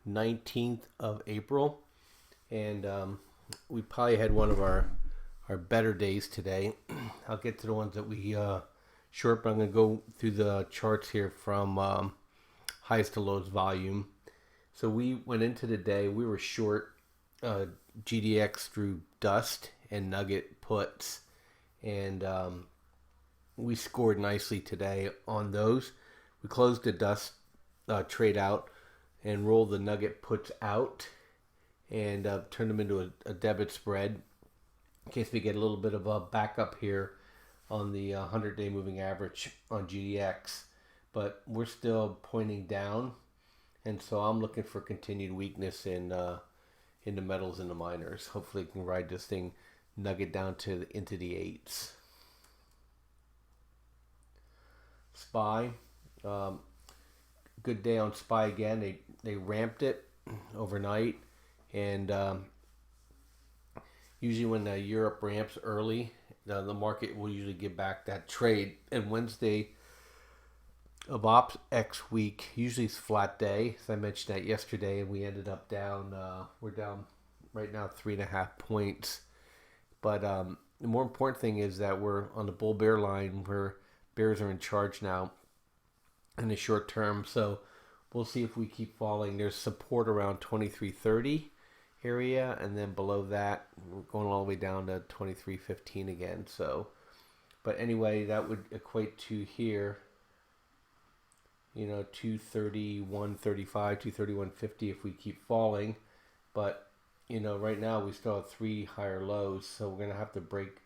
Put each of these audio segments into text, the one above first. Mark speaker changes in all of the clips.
Speaker 1: 19th of April, and we probably had one of our better days today. I'll get to the ones that we short, but I'm going to go through the charts here from highs to lows volume. So we went into the day, we were short GDX through dust and nugget puts, and we scored nicely today on those. We closed the dust trade out and rolled the nugget puts out and turned them into a debit spread in case we get a little bit of a backup here on the 100-day moving average on GDX. But we're still pointing down, and so I'm looking for continued weakness in the metals and the miners. Hopefully, we can ride this thing nugget down into the 8s. SPY, good day on SPY again. They ramped it overnight, and usually when Europe ramps early, the market will usually give back that trade. And Wednesday of Ops X week usually is flat day. So I mentioned that yesterday, and we ended up down. We're down right now 3.5 points. But the more important thing is that we're on the bull bear line where bears are in charge now in the short term. So we'll see if we keep falling. There's support around 23.30 area, and then below that we're going all the way down to 23.15 again. So, but anyway, that would equate to here, 231.35, 231.50 if we keep falling. But right now we still have 3 higher lows, so we're gonna have to break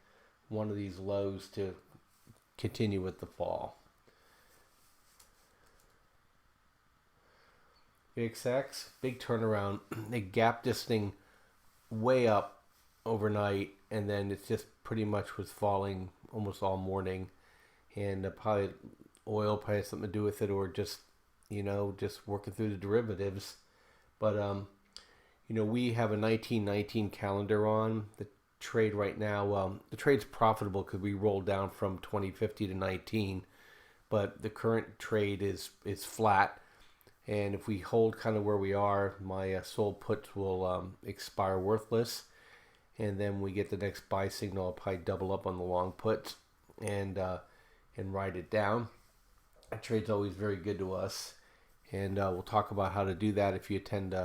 Speaker 1: one of these lows to continue with the fall. VXX, big turnaround. They gapped this thing way up overnight, and then it just pretty much was falling almost all morning. And probably oil probably has something to do with it, or just just working through the derivatives. But we have a 1919 calendar on the trade right now. The trade's profitable because we rolled down from 2050 to 19, but the current trade is flat. And if we hold kind of where we are, my sold puts will expire worthless. And then we get the next buy signal, I'll probably double up on the long puts and ride it down. That trade's always very good to us. And we'll talk about how to do that if you attend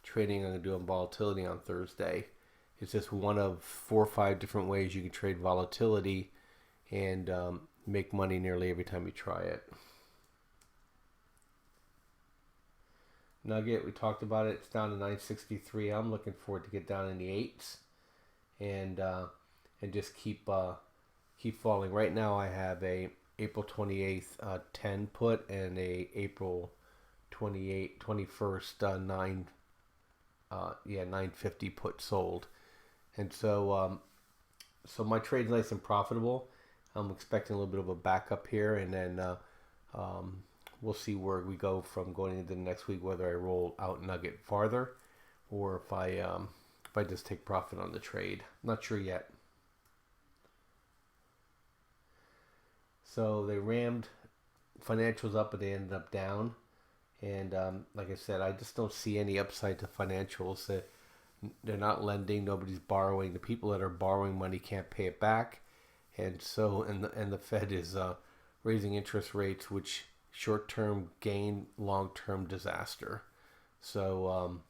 Speaker 1: trading. I'm going to do on volatility on Thursday. It's just one of 4 or 5 different ways you can trade volatility and make money nearly every time you try it. Nugget, we talked about it. It's down to 963. I'm looking for it to get down in the 8s and just keep falling. Right now, I have a April 28th 10 put and a April 21st 950 put sold. And so my trade's nice and profitable. I'm expecting a little bit of a backup here, and then we'll see where we go from going into the next week, whether I roll out nugget farther or if I just take profit on the trade. Not sure yet. So they rammed financials up, but they ended up down. And like I said, I just don't see any upside to financials. They're not lending. Nobody's borrowing. The people that are borrowing money can't pay it back. And so, and the Fed is raising interest rates, which short-term gain, long-term disaster. So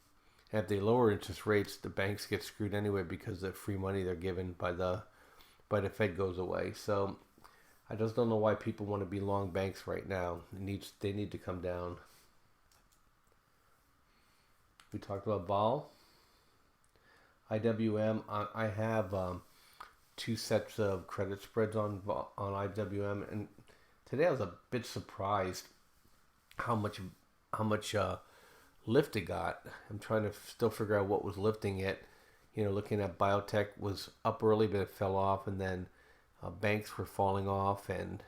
Speaker 1: if they lower interest rates, the banks get screwed anyway because the free money they're given by the Fed goes away. So I just don't know why people want to be long banks right now. They need to come down. We talked about vol. IWM. I have 2 sets of credit spreads on IWM, and today I was a bit surprised how much lift it got. I'm trying to still figure out what was lifting it. Looking at biotech was up early, but it fell off, and then banks were falling off, and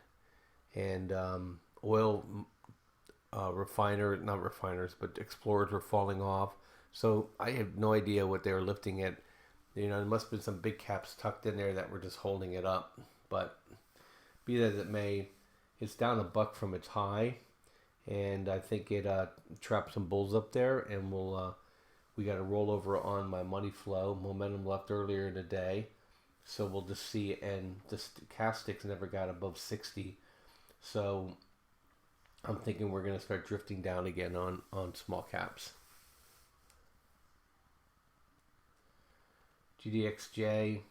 Speaker 1: oil not refiners, but explorers were falling off. So I have no idea what they were lifting it. There must have been some big caps tucked in there that were just holding it up. But be that as it may, it's down $1 from its high, and I think it trapped some bulls up there, and we got a rollover on my money flow. Momentum left earlier in the day, so we'll just see. And the stochastics never got above 60, so I'm thinking we're going to start drifting down again on small caps. GDXJ,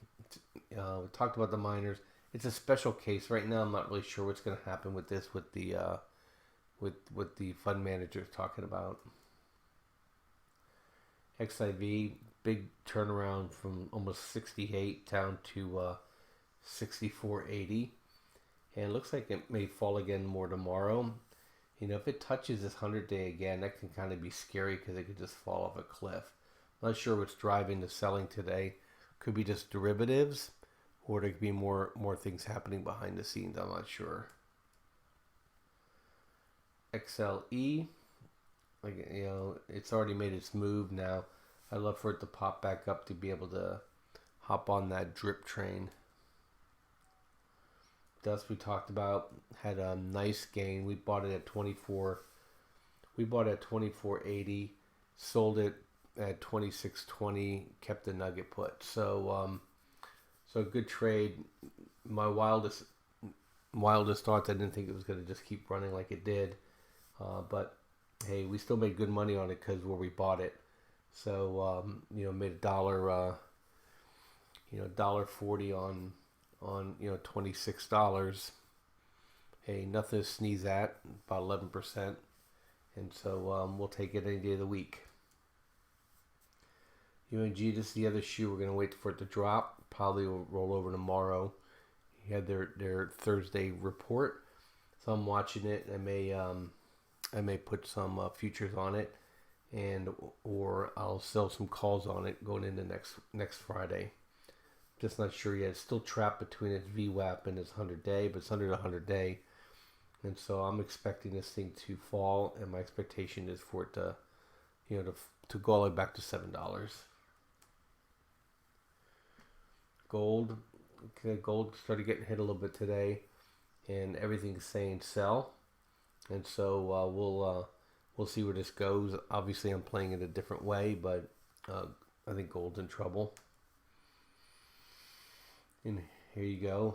Speaker 1: we talked about the miners. It's a special case right now. I'm not really sure what's going to happen with this, with the fund managers talking about. XIV, big turnaround from almost 68 down to 64.80, and it looks like it may fall again more tomorrow. You know, if it touches this 100-day again, that can kind of be scary because it could just fall off a cliff. I'm not sure what's driving the selling today. Could be just derivatives, or there could be more things happening behind the scenes. I'm not sure. XLE, like, you know, it's already made its move now. I'd love for it to pop back up to be able to hop on that drip train. Dust we talked about had a nice gain. We bought it at 24. We bought it at 24.80, sold it at 26.20, kept the nugget put. So so a good trade. My wildest thoughts, I didn't think it was going to just keep running like it did, but hey, we still made good money on it because where we bought it. So you know, made $1.40 on you know, $26. Hey, nothing to sneeze at. About 11%, and so we'll take it any day of the week. UNG, this is the other shoe. We're gonna wait for it to drop. Probably will roll over tomorrow. You had their Thursday report, so I'm watching it. I may put some futures on it, or I'll sell some calls on it going into next Friday. Just not sure yet. It's still trapped between its VWAP and its 100-day, but it's under the 100-day, and so I'm expecting this thing to fall. And my expectation is for it to, you know, to go all the way back to $7. Gold, okay, gold started getting hit a little bit today, and everything's saying sell, and so we'll see where this goes. Obviously, I'm playing it a different way, but I think gold's in trouble. And here you go.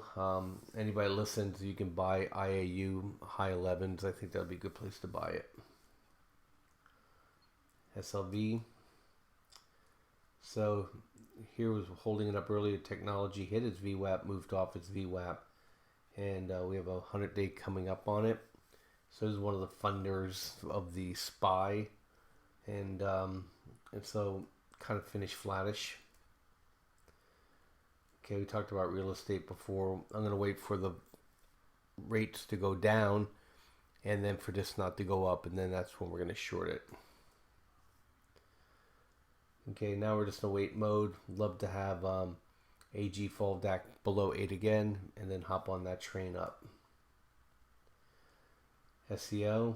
Speaker 1: Anybody listens, you can buy IAU high 11s. I think that'll be a good place to buy it. SLV. So here was holding it up earlier. Technology hit its VWAP, moved off its VWAP, and we have a 100-day coming up on it. So this is one of the funders of the SPY, and so kind of finished flattish. Okay, we talked about real estate before. I'm going to wait for the rates to go down, and then for this not to go up, and then that's when we're going to short it. Okay, now we're just in wait mode. Love to have AG fall back below 8 again, and then hop on that train up. SEO,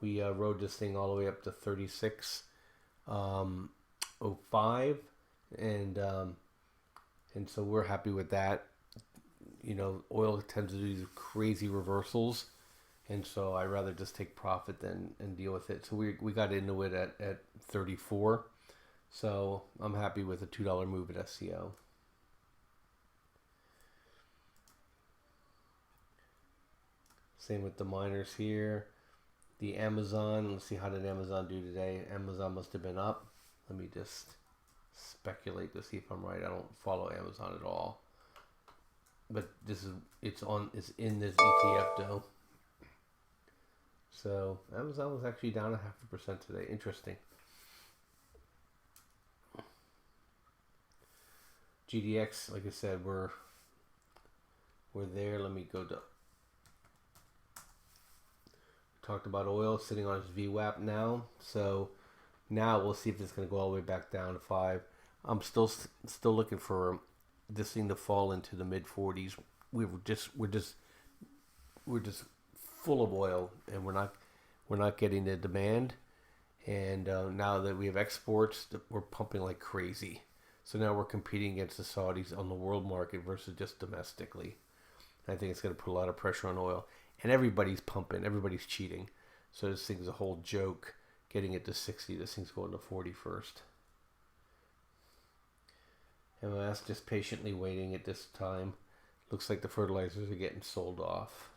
Speaker 1: we rode this thing all the way up to 36.05, and so we're happy with that. You know, oil tends to do these crazy reversals, and so I'd rather just take profit than and deal with it. So we got into it at 34. So I'm happy with a $2 move at SEO. Same with the miners here. The Amazon, let's see, how did Amazon do today? Amazon must have been up. Let me just speculate to see if I'm right. I don't follow Amazon at all. But it's in this ETF though. So Amazon was actually down 0.5% today. Interesting. GDX, like I said, we're there. Let me go to. Talked about oil sitting on its VWAP now, so now we'll see if it's going to go all the way back down to 5. I'm still looking for this thing to fall into the mid 40s. We're just full of oil, and we're not getting the demand. And now that we have exports, we're pumping like crazy. So now we're competing against the Saudis on the world market versus just domestically. I think it's going to put a lot of pressure on oil. And everybody's pumping. Everybody's cheating. So this thing's a whole joke getting it to 60. This thing's going to 40 first. MLS just patiently waiting at this time. Looks like the fertilizers are getting sold off.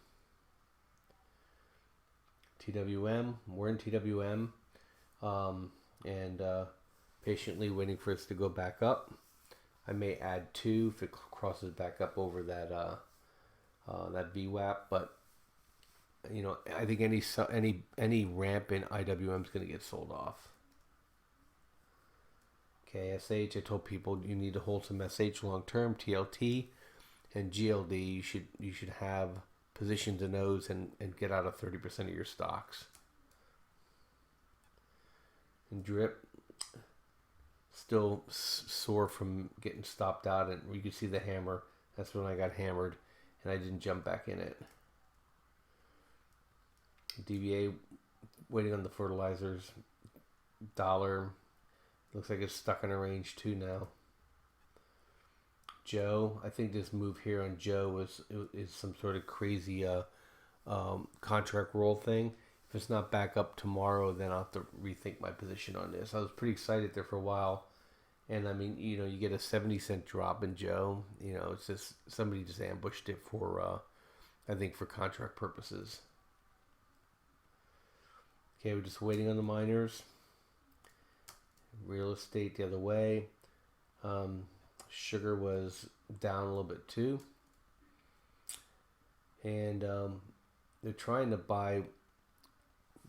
Speaker 1: TWM, we're in TWM, and patiently waiting for us to go back up. I may add 2 if it crosses back up over that that VWAP, but you know, I think any ramp in IWM is going to get sold off. Okay, SH, I told people you need to hold some SH long term. TLT and GLD, you should have positions in those and get out of 30% of your stocks. And drip, still sore from getting stopped out, and you can see the hammer. That's when I got hammered, and I didn't jump back in it. DVA, waiting on the fertilizers. Dollar, looks like it's stuck in a range 2 now. Joe, I think this move here on Joe is some sort of crazy contract roll thing. If it's not back up tomorrow, then I'll have to rethink my position on this. I was pretty excited there for a while, and I mean, you know, you get a 70-cent drop in Joe. You know, it's just somebody just ambushed it for, I think, for contract purposes. Okay, we're just waiting on the miners. Real estate the other way. Sugar was down a little bit too, and they're trying to buy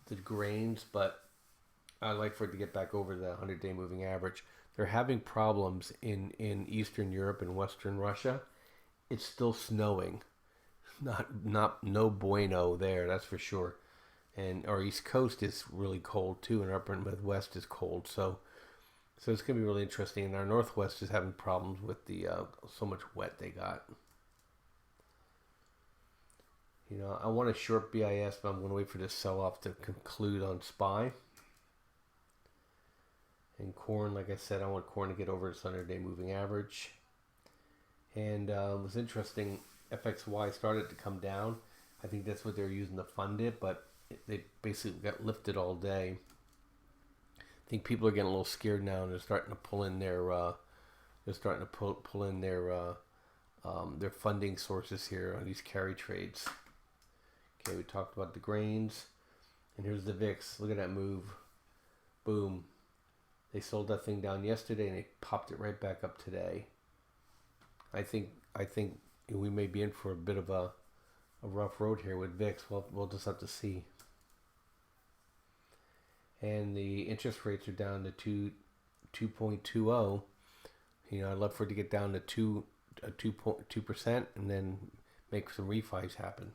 Speaker 1: the grains, but I'd like for it to get back over the 100-day moving average. They're having problems in Eastern Europe and Western Russia. It's still snowing, no bueno there, that's for sure. And our East Coast is really cold too, and our upper Midwest is cold, so it's going to be really interesting. And our Northwest is having problems with the so much wet they got. You know, I want to short BIS, but I'm going to wait for this sell-off to conclude on SPY. And corn, like I said, I want corn to get over its 100-day moving average. And it was interesting, FXY started to come down. I think that's what they're using to fund it, but they basically got lifted all day. I think people are getting a little scared now, and they're starting to pull in their pull in their funding sources here on these carry trades. Okay, we talked about the grains, and here's the VIX. Look at that move, boom. They sold that thing down yesterday, and they popped it right back up today. I think we may be in for a bit of a rough road here with VIX. We'll just have to see. And the interest rates are down to 2.20. You know, I'd love for it to get down to 2.2% and then make some refis happen.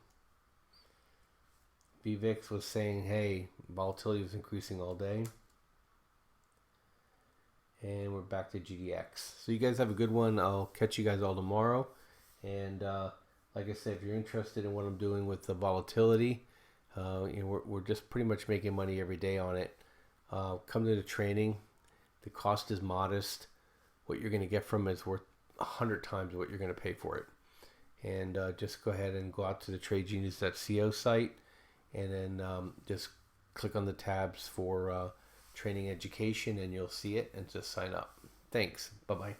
Speaker 1: VVIX was saying, hey, volatility was increasing all day. And we're back to GDX. So you guys have a good one. I'll catch you guys all tomorrow. And like I said, if you're interested in what I'm doing with the volatility, you know, we're just pretty much making money every day on it. Come to the training. The cost is modest. What you're going to get from it is worth 100 times what you're going to pay for it. And just go ahead and go out to the tradegenius.co site, and then just click on the tabs for training education, and you'll see it, and just sign up. Thanks. Bye-bye.